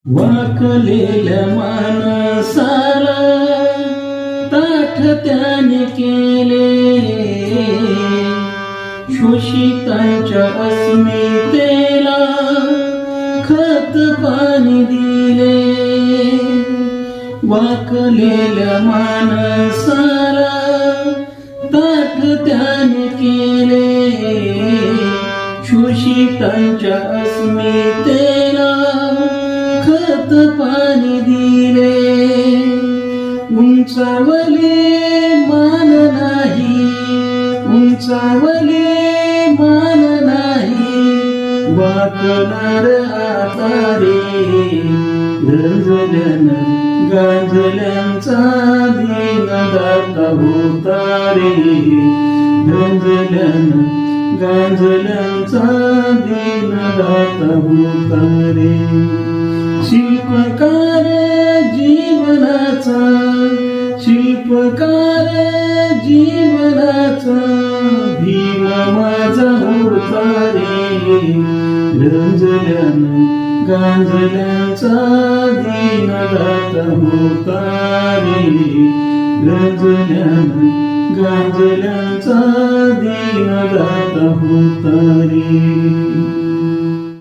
वाकलेल्या मानसाला ताठ त्याने केले, शोषितांच्या अस्मितेला खत पाणी दिले. वाकलेल्या मानसाला ताठ त्याने केले, शोषितांच्या अस्मितेला खत पाणी दिले. उंचावले मान नाही, उंचावले मान नाही, वाकणार आता रे. गंजल्यानं गांजल्यांचा दीनदाता होता रे. गंजल्यानं गांजल्यांचा दीनदाता होता रे. शिल्पकार जीवनाचा, शिल्पकार जीवनाचा भीम माझा होता रे. गंजल्यानं गांजल्यांचा दीनदाता होता रे. गंजल्यानं गांजल्यांचा दीनदाता होता रे.